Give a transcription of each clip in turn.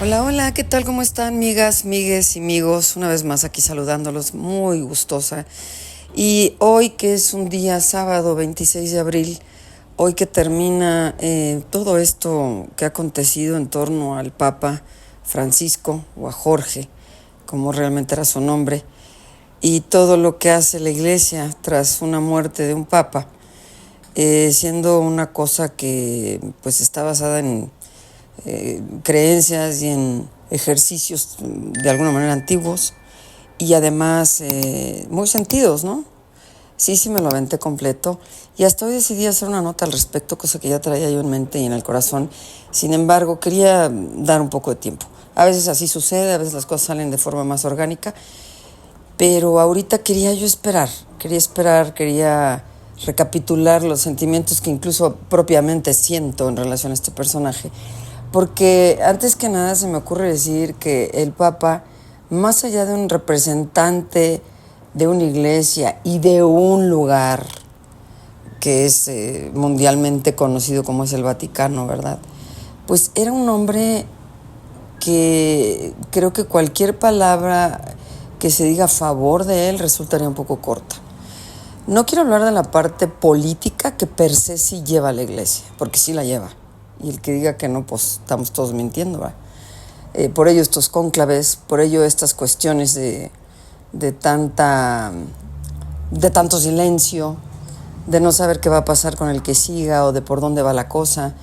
Hola, hola, ¿qué tal? ¿Cómo están, migas, migues y amigos? Una vez más aquí saludándolos, muy gustosa. Y hoy que es un día sábado 26 de abril, hoy que termina todo esto que ha acontecido en torno al Papa Francisco o a Jorge, como realmente era su nombre, y todo lo que hace la Iglesia tras una muerte de un Papa, siendo una cosa que pues está basada en creencias y en ejercicios de alguna manera antiguos y además muy sentidos, ¿no? Sí, sí me lo aventé completo y hasta hoy decidí hacer una nota al respecto, cosa que ya traía yo en mente y en el corazón. Sin embargo, quería dar un poco de tiempo. A veces así sucede, a veces las cosas salen de forma más orgánica, pero ahorita quería recapitular los sentimientos que incluso propiamente siento en relación a este personaje. Porque antes que nada se me ocurre decir que el Papa, más allá de un representante de una iglesia y de un lugar que es mundialmente conocido como es el Vaticano, ¿verdad? Pues era un hombre que creo que cualquier palabra que se diga a favor de él resultaría un poco corta. No quiero hablar de la parte política que per se sí lleva la iglesia, porque sí la lleva. Y el que diga que no, pues estamos todos mintiendo, ¿verdad? Por ello estos cónclaves, por ello estas cuestiones de tanto silencio, de no saber qué va a pasar con el que siga o de por dónde va la cosa,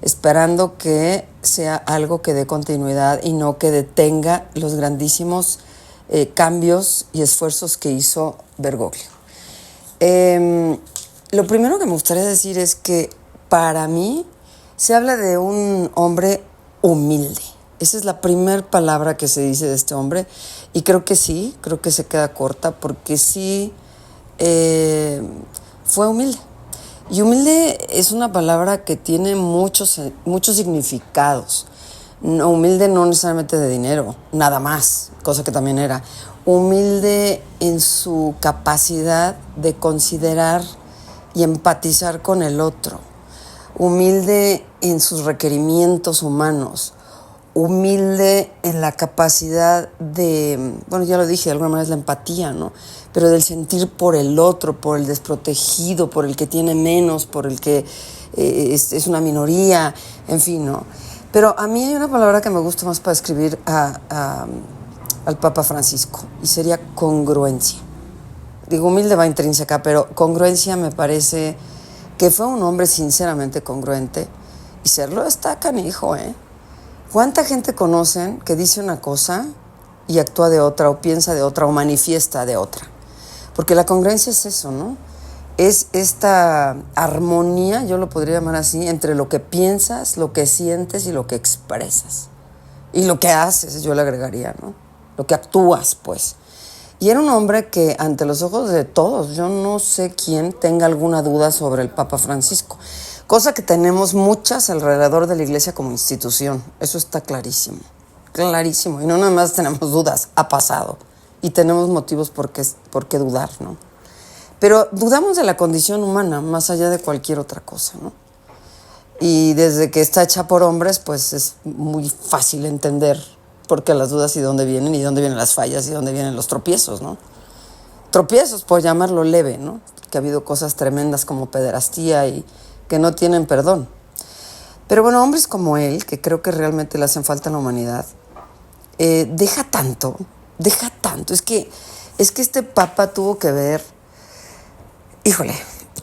esperando que sea algo que dé continuidad y no que detenga los grandísimos cambios y esfuerzos que hizo Bergoglio. Lo primero que me gustaría decir es que para mí se habla de un hombre humilde. Esa es la primera palabra que se dice de este hombre y creo que se queda corta porque sí fue humilde. Y humilde es una palabra que tiene muchos significados. No, humilde no necesariamente de dinero, nada más, cosa que también era. Humilde en su capacidad de considerar y empatizar con el otro. Humilde en sus requerimientos humanos. Humilde en la capacidad de, bueno, ya lo dije, de alguna manera es la empatía, ¿no? Pero del sentir por el otro, por el desprotegido, por el que tiene menos, por el que es una minoría, en fin, ¿no? Pero a mí hay una palabra que me gusta más para describir al Papa Francisco y sería congruencia. Digo, humilde va intrínseca, pero congruencia me parece que fue un hombre sinceramente congruente y serlo está canijo, ¿eh? ¿Cuánta gente conocen que dice una cosa y actúa de otra o piensa de otra o manifiesta de otra? Porque la congruencia es eso, ¿no? Es esta armonía, yo lo podría llamar así, entre lo que piensas, lo que sientes y lo que expresas. Y lo que haces, yo le agregaría, ¿no? Lo que actúas, pues. Y era un hombre que, ante los ojos de todos, yo no sé quién tenga alguna duda sobre el Papa Francisco. Cosa que tenemos muchas alrededor de la iglesia como institución. Eso está clarísimo. Clarísimo. Y no nada más tenemos dudas, ha pasado. Y tenemos motivos por qué dudar, ¿no? Pero dudamos de la condición humana más allá de cualquier otra cosa, ¿no? Y desde que está hecha por hombres, pues es muy fácil entender por qué las dudas y dónde vienen las fallas y dónde vienen los tropiezos, ¿no? Tropiezos, por llamarlo leve, ¿no? Que ha habido cosas tremendas como pederastía y que no tienen perdón. Pero bueno, hombres como él, que creo que realmente le hacen falta a la humanidad, deja tanto. Es que este Papa tuvo que ver, híjole,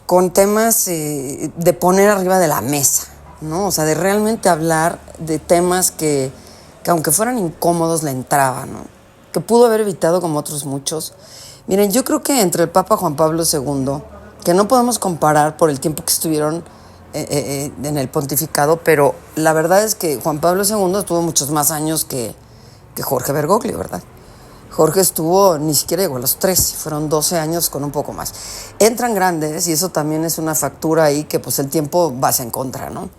con temas de poner arriba de la mesa, ¿no? O sea, de realmente hablar de temas que aunque fueran incómodos le entraban, ¿no? Que pudo haber evitado como otros muchos. Miren, yo creo que entre el Papa Juan Pablo II, que no podemos comparar por el tiempo que estuvieron en el pontificado, pero la verdad es que Juan Pablo II estuvo muchos más años que Jorge Bergoglio, ¿verdad? Jorge estuvo, ni siquiera llegó a los 13, fueron 12 años con un poco más. Entran grandes y eso también es una factura ahí que pues el tiempo va en contra, ¿no?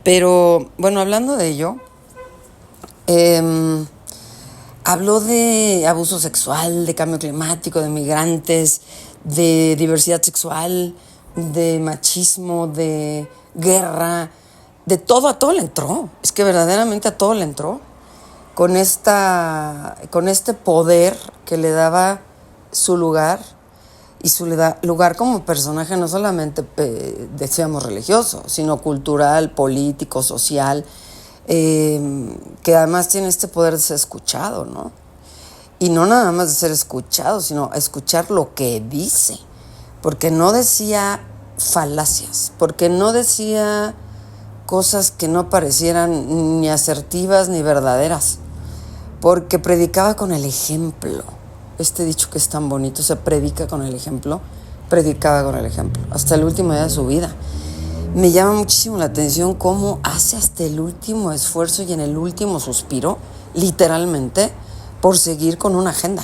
Pero bueno, hablando de ello, habló de abuso sexual, de cambio climático, de migrantes, de diversidad sexual, de machismo, de guerra, de todo, a todo le entró. Es que verdaderamente a todo le entró. con este poder que le daba su lugar, y su lugar como personaje no solamente, decíamos, religioso, sino cultural, político, social, que además tiene este poder de ser escuchado, ¿no? Y no nada más de ser escuchado, sino escuchar lo que dice, porque no decía falacias, porque no decía cosas que no parecieran ni asertivas ni verdaderas, porque predicaba con el ejemplo. Este dicho que es tan bonito, se predica con el ejemplo, predicaba con el ejemplo, hasta el último día de su vida. Me llama muchísimo la atención cómo hace hasta el último esfuerzo y en el último suspiro, literalmente, por seguir con una agenda.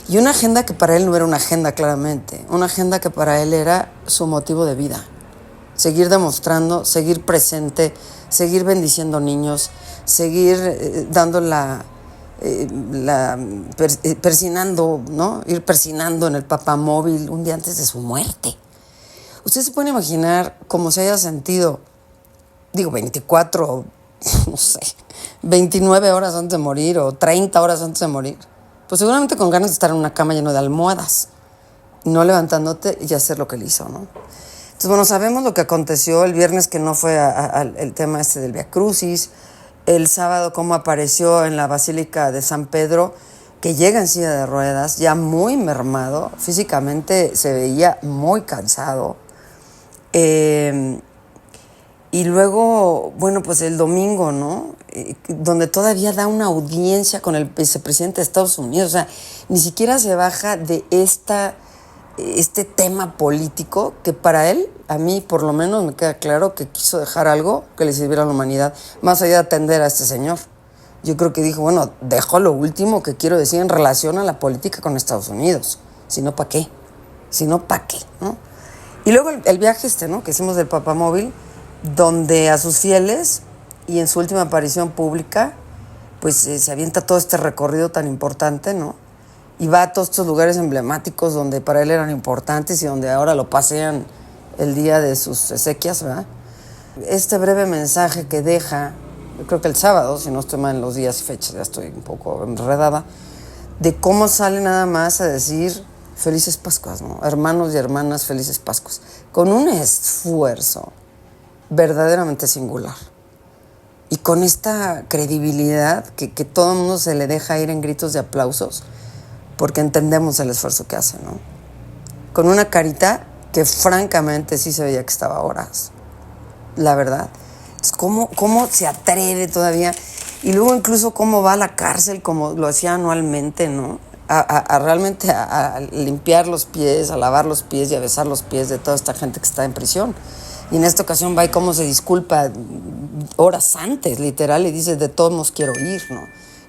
Y una agenda que para él no era una agenda claramente, una agenda que para él era su motivo de vida. Seguir demostrando, seguir presente, seguir bendiciendo niños, seguir dando persinando, ¿no? Ir persinando en el papamóvil un día antes de su muerte. Usted se puede imaginar cómo se haya sentido, 24, no sé, 29 horas antes de morir o 30 horas antes de morir. Pues seguramente con ganas de estar en una cama llena de almohadas, no levantándote y hacer lo que él hizo, ¿no? Entonces, bueno, sabemos lo que aconteció el viernes, que no fue el tema del Vía Crucis, el sábado cómo apareció en la Basílica de San Pedro, que llega en silla de ruedas, ya muy mermado, físicamente se veía muy cansado. Y luego, bueno, pues el domingo, ¿no? Donde todavía da una audiencia con el vicepresidente de Estados Unidos. O sea, ni siquiera se baja de este tema político que para él, a mí por lo menos me queda claro que quiso dejar algo que le sirviera a la humanidad, más allá de atender a este señor. Yo creo que dijo, bueno, dejo lo último que quiero decir en relación a la política con Estados Unidos. Si no, ¿para qué? Si no, ¿para qué? ¿No? Y luego el viaje ¿no? Que hicimos del papamóvil, donde a sus fieles, y en su última aparición pública, pues se avienta todo este recorrido tan importante, ¿no? Y va a todos estos lugares emblemáticos donde para él eran importantes y donde ahora lo pasean el día de sus exequias, ¿verdad? Este breve mensaje que deja, yo creo que el sábado, si no estoy mal en los días y fechas, ya estoy un poco enredada, de cómo sale nada más a decir felices Pascuas, ¿no? Hermanos y hermanas, felices Pascuas, con un esfuerzo verdaderamente singular. Y con esta credibilidad que todo el mundo se le deja ir en gritos de aplausos, porque entendemos el esfuerzo que hace, ¿no? Con una carita que francamente sí se veía que estaba a horas, la verdad. Entonces, ¿cómo se atreve todavía? Y luego incluso cómo va a la cárcel, como lo hacía anualmente, ¿no? Realmente a limpiar los pies, a lavar los pies y a besar los pies de toda esta gente que está en prisión. Y en esta ocasión va y cómo se disculpa horas antes, literal, y dice, de todos modos quiero ir, ¿no?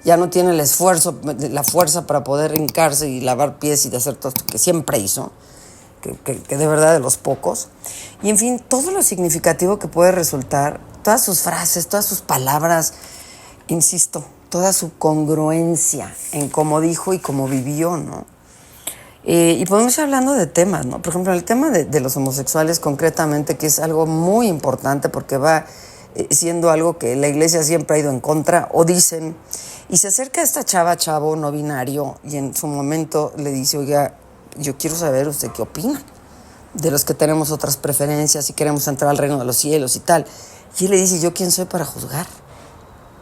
Ya no tiene el esfuerzo, la fuerza para poder hincarse y lavar pies y de hacer todo esto que siempre hizo, que de verdad de los pocos. Y en fin, todo lo significativo que puede resultar, todas sus frases, todas sus palabras, insisto, toda su congruencia en cómo dijo y cómo vivió, ¿no? Y podemos ir hablando de temas, ¿no? Por ejemplo, el tema de los homosexuales concretamente, que es algo muy importante porque va siendo algo que la iglesia siempre ha ido en contra, o dicen, y se acerca a esta chavo no binario, y en su momento le dice, oiga, yo quiero saber usted qué opina de los que tenemos otras preferencias y queremos entrar al reino de los cielos y tal. Y él le dice, ¿yo quién soy para juzgar?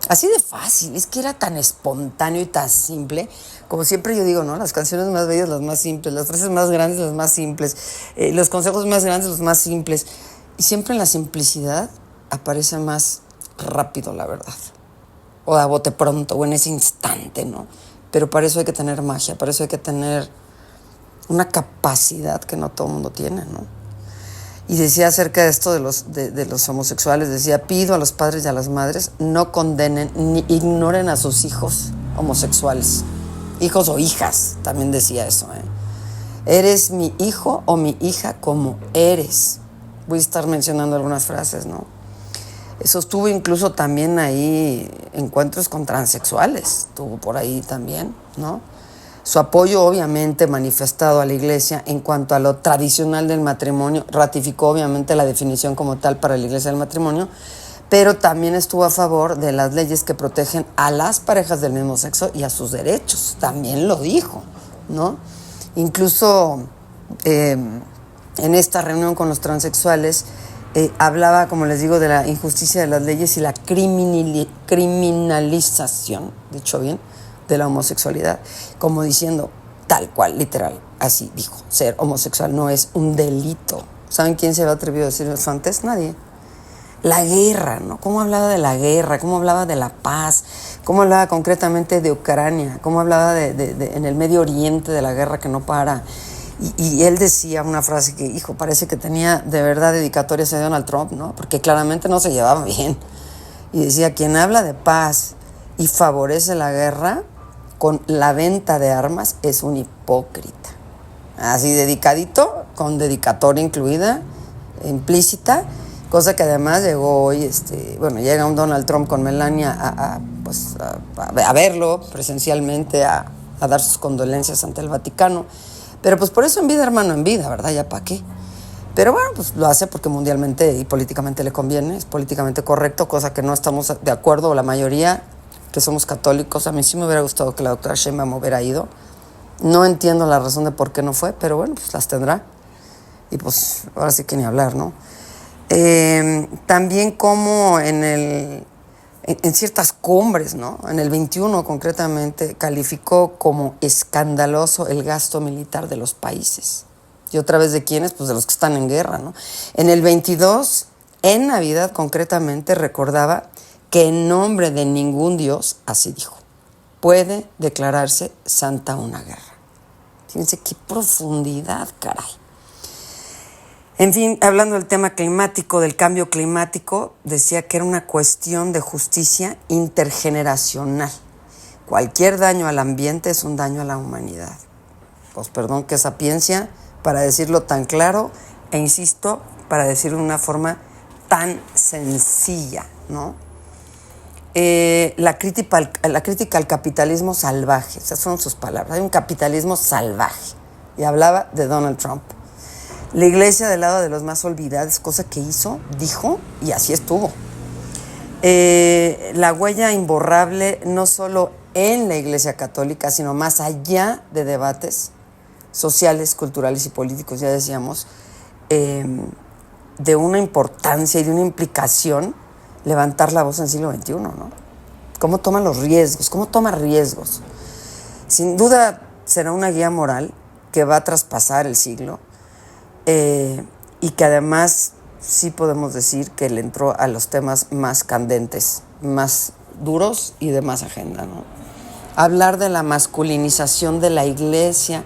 Así de fácil, es que era tan espontáneo y tan simple. Como siempre yo digo, ¿no? Las canciones más bellas, las más simples, las frases más grandes, las más simples, los consejos más grandes, los más simples. Y siempre en la simplicidad aparece más rápido la verdad. O a bote pronto, o en ese instante, ¿no? Pero para eso hay que tener magia, para eso hay que tener una capacidad que no todo el mundo tiene, ¿no? Y decía acerca de esto de los homosexuales, decía, pido a los padres y a las madres no condenen ni ignoren a sus hijos homosexuales. Hijos o hijas, también decía eso, ¿eh? Eres mi hijo o mi hija como eres. Voy a estar mencionando algunas frases, ¿no? Sostuvo incluso también ahí encuentros con transexuales, tuvo por ahí también, ¿no? Su apoyo obviamente manifestado a la iglesia en cuanto a lo tradicional del matrimonio, ratificó obviamente la definición como tal para la iglesia del matrimonio, pero también estuvo a favor de las leyes que protegen a las parejas del mismo sexo y a sus derechos. También lo dijo, ¿no? Incluso en esta reunión con los transexuales hablaba, como les digo, de la injusticia de las leyes y la criminalización, dicho bien, de la homosexualidad, como diciendo, tal cual, literal, así dijo, ser homosexual no es un delito. ¿Saben quién se había atrevido a decir eso antes? Nadie. La guerra, ¿no? ¿Cómo hablaba de la guerra? ¿Cómo hablaba de la paz? ¿Cómo hablaba concretamente de Ucrania? ¿Cómo hablaba de en el Medio Oriente de la guerra que no para? Y él decía una frase que, hijo, parece que tenía de verdad dedicatorias a Donald Trump, ¿no? Porque claramente no se llevaba bien. Y decía, quien habla de paz y favorece la guerra con la venta de armas es un hipócrita. Así dedicadito, con dedicatoria incluida, implícita, cosa que además llegó hoy, llega un Donald Trump con Melania a verlo presencialmente, a dar sus condolencias ante el Vaticano. Pero pues por eso en vida, hermano, en vida, ¿verdad? Ya para qué. Pero bueno, pues lo hace porque mundialmente y políticamente le conviene, es políticamente correcto, cosa que no estamos de acuerdo, la mayoría que somos católicos. A mí sí me hubiera gustado que la doctora Sheinbaum hubiera ido. No entiendo la razón de por qué no fue, pero bueno, pues las tendrá. Y pues ahora sí que ni hablar, ¿no? También como en ciertas cumbres, ¿no? En el 21 concretamente calificó como escandaloso el gasto militar de los países. ¿Y otra vez de quiénes? Pues de los que están en guerra, ¿no? En el 22, en Navidad concretamente, recordaba que en nombre de ningún dios, así dijo, puede declararse santa una guerra. Fíjense qué profundidad, caray. En fin, hablando del tema climático, del cambio climático, decía que era una cuestión de justicia intergeneracional. Cualquier daño al ambiente es un daño a la humanidad. Pues perdón qué sapiencia para decirlo tan claro e insisto, para decirlo de una forma tan sencilla, ¿no? La crítica al capitalismo salvaje, esas son sus palabras, hay un capitalismo salvaje. Y hablaba de Donald Trump. La iglesia del lado de los más olvidados, cosa que hizo, dijo, y así estuvo. La huella imborrable no solo en la iglesia católica, sino más allá de debates sociales, culturales y políticos, ya decíamos, de una importancia y de una implicación levantar la voz en el siglo XXI, ¿no? ¿Cómo toma los riesgos? ¿Cómo toma riesgos? Sin duda será una guía moral que va a traspasar el siglo, y que además sí podemos decir que le entró a los temas más candentes, más duros y de más agenda, ¿no? Hablar de la masculinización de la iglesia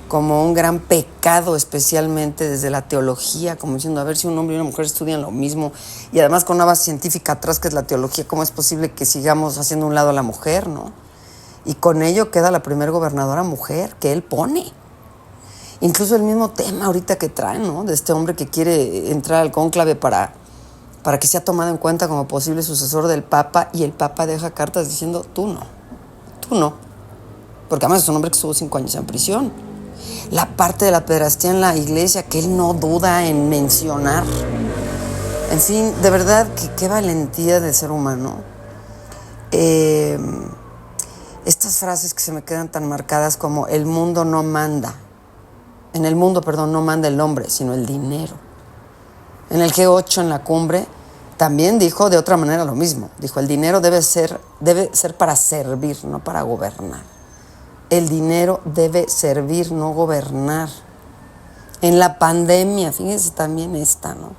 como un gran pecado, especialmente desde la teología, como diciendo, a ver si un hombre y una mujer estudian lo mismo, y además con una base científica atrás que es la teología, ¿cómo es posible que sigamos haciendo a un lado a la mujer, no? Y con ello queda la primera gobernadora mujer que él pone. Incluso el mismo tema ahorita que traen, ¿no? De este hombre que quiere entrar al cónclave para que sea tomado en cuenta como posible sucesor del Papa, y el Papa deja cartas diciendo, tú no. Porque además es un hombre que estuvo 5 años en prisión. La parte de la pederastía en la iglesia que él no duda en mencionar. En fin, de verdad, qué valentía de ser humano. Estas frases que se me quedan tan marcadas como el mundo no manda. En el mundo, no manda el hombre, sino el dinero. En el G8, en la cumbre, también dijo de otra manera lo mismo. Dijo, el dinero debe ser para servir, no para gobernar. El dinero debe servir, no gobernar. En la pandemia, fíjense también esta, ¿no?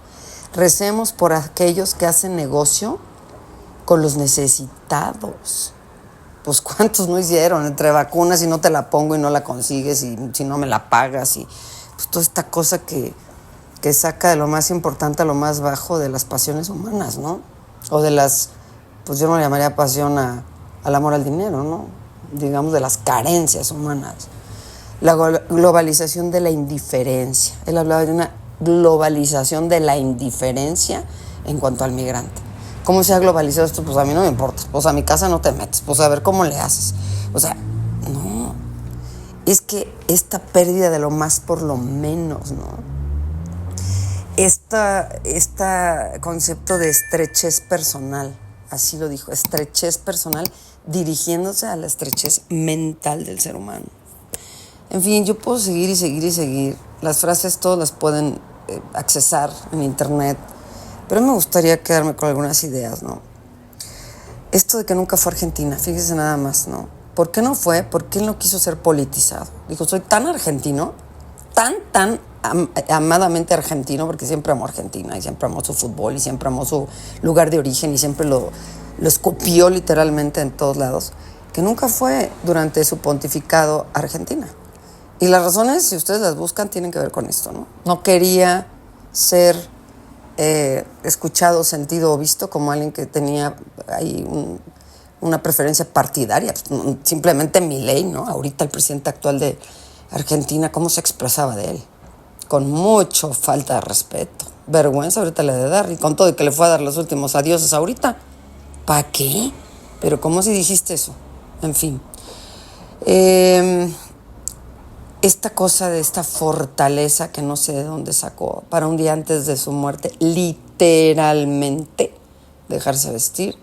Recemos por aquellos que hacen negocio con los necesitados. Pues ¿cuántos no hicieron? Entre vacunas y no te la pongo y no la consigues, y si no me la pagas, y pues toda esta cosa que saca de lo más importante a lo más bajo de las pasiones humanas, ¿no? O de las, pues yo no le llamaría pasión al amor al dinero, ¿no? Digamos, de las carencias humanas. La globalización de la indiferencia. Él hablaba de una globalización de la indiferencia en cuanto al migrante. ¿Cómo se ha globalizado esto? Pues a mí no me importa. Pues a mi casa no te metes. Pues a ver cómo le haces. O sea, no. Es que esta pérdida de lo más por lo menos, ¿no? este concepto de estrechez personal, así lo dijo, estrechez personal, dirigiéndose a la estrechez mental del ser humano. En fin, yo puedo seguir y seguir y seguir. Las frases todas las pueden accesar en internet, pero me gustaría quedarme con algunas ideas, ¿no? Esto de que nunca fue a Argentina, fíjese nada más, ¿no? ¿Por qué no fue? ¿Por qué él no quiso ser politizado? Dijo, soy tan argentino, tan amadamente argentino, porque siempre amó Argentina y siempre amó su fútbol y siempre amó su lugar de origen y siempre lo escupió literalmente en todos lados, que nunca fue durante su pontificado a Argentina. Y las razones, si ustedes las buscan, tienen que ver con esto, ¿no? No quería ser escuchado, sentido o visto como alguien que tenía ahí una preferencia partidaria. Simplemente Milei, ¿no? Ahorita el presidente actual de Argentina, ¿cómo se expresaba de él? Con mucho falta de respeto. Vergüenza ahorita le de dar. Y con todo y que le fue a dar los últimos adioses ahorita. ¿Para qué? Pero ¿cómo si dijiste eso? En fin. Esta cosa de esta fortaleza que no sé de dónde sacó para un día antes de su muerte, literalmente dejarse vestir,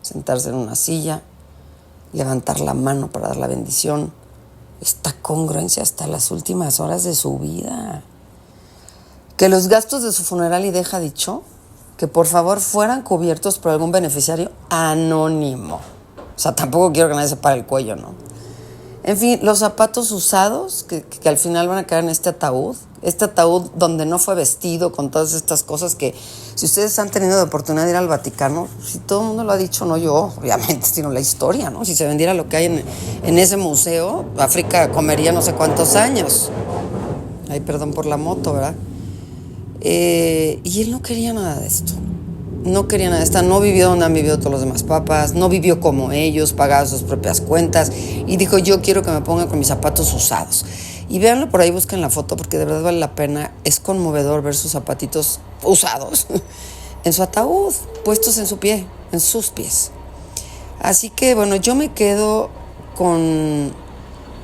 sentarse en una silla, levantar la mano para dar la bendición. Esta congruencia hasta las últimas horas de su vida. Que los gastos de su funeral, y deja dicho, que por favor fueran cubiertos por algún beneficiario anónimo. O sea, tampoco quiero que nadie se pare el cuello, ¿no? En fin, los zapatos usados que al final van a quedar en este ataúd donde no fue vestido, con todas estas cosas que, si ustedes han tenido la oportunidad de ir al Vaticano, si todo el mundo lo ha dicho, no yo, obviamente, sino la historia, ¿no? Si se vendiera lo que hay en ese museo, África comería no sé cuántos años. Ay, perdón por la moto, ¿verdad? Y él no quería nada de esto. No quería nada de esto. No vivió donde han vivido todos los demás papas. No vivió como ellos, pagaba sus propias cuentas. Y dijo, yo quiero que me pongan con mis zapatos usados. Y véanlo por ahí, busquen la foto, porque de verdad vale la pena. Es conmovedor ver sus zapatitos usados en su ataúd, puestos en su pie, en sus pies. Así que, bueno, yo me quedo con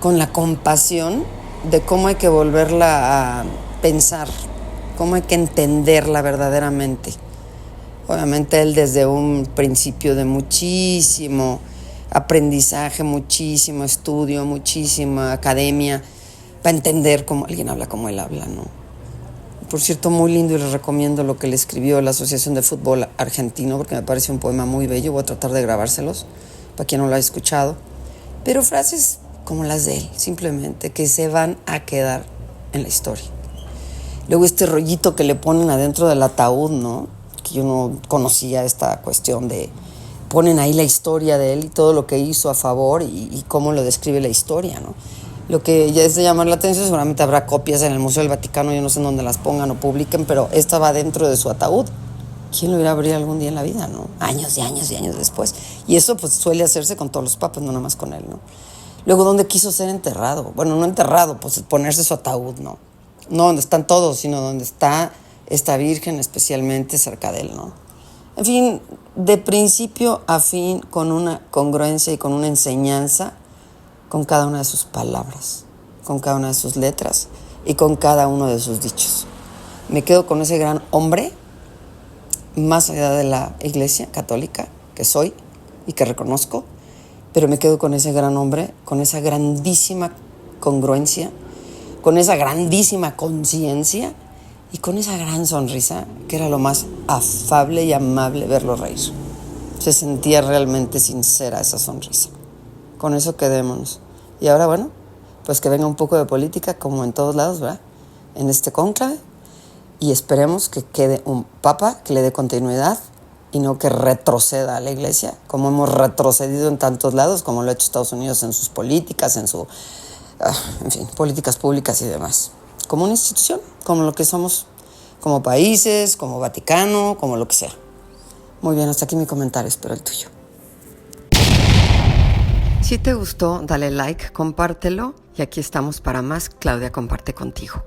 la compasión de cómo hay que volverla a pensar, cómo hay que entenderla verdaderamente. Obviamente él desde un principio de muchísimo aprendizaje, muchísimo estudio, muchísima academia, para entender cómo alguien habla como él habla, ¿no? Por cierto, muy lindo, y les recomiendo lo que le escribió la Asociación de Fútbol Argentino, porque me parece un poema muy bello. Voy a tratar de grabárselos, para quien no lo haya escuchado. Pero frases como las de él, simplemente, que se van a quedar en la historia. Luego este rollito que le ponen adentro del ataúd, ¿no? Que yo no conocía esta cuestión de... Ponen ahí la historia de él y todo lo que hizo a favor y cómo lo describe la historia, ¿no? Lo que ya es de llamar la atención, seguramente habrá copias en el Museo del Vaticano, yo no sé en dónde las pongan o publiquen, pero esta va dentro de su ataúd. ¿Quién lo irá a abrir algún día en la vida, no? Años y años y años después. Y eso pues suele hacerse con todos los papas, no nada más con él, ¿no? Luego, ¿dónde quiso ser enterrado? Bueno, no enterrado, pues ponerse su ataúd, ¿no? No donde están todos, sino donde está esta Virgen, especialmente cerca de él, ¿no? En fin, de principio a fin, con una congruencia y con una enseñanza, con cada una de sus palabras, con cada una de sus letras y con cada uno de sus dichos. Me quedo con ese gran hombre, más allá de la Iglesia católica que soy y que reconozco, pero me quedo con ese gran hombre, con esa grandísima congruencia, con esa grandísima conciencia y con esa gran sonrisa, que era lo más afable y amable verlo reír. Se sentía realmente sincera esa sonrisa. Con eso quedémonos. Y ahora, bueno, pues que venga un poco de política, como en todos lados, ¿verdad? En este cónclave. Y esperemos que quede un papa que le dé continuidad y no que retroceda a la Iglesia, como hemos retrocedido en tantos lados, como lo ha hecho Estados Unidos en sus políticas, en fin, políticas públicas y demás. Como una institución, como lo que somos, como países, como Vaticano, como lo que sea. Muy bien, hasta aquí mi comentario, espero el tuyo. Si te gustó, dale like, compártelo, y aquí estamos para más. Claudia comparte contigo.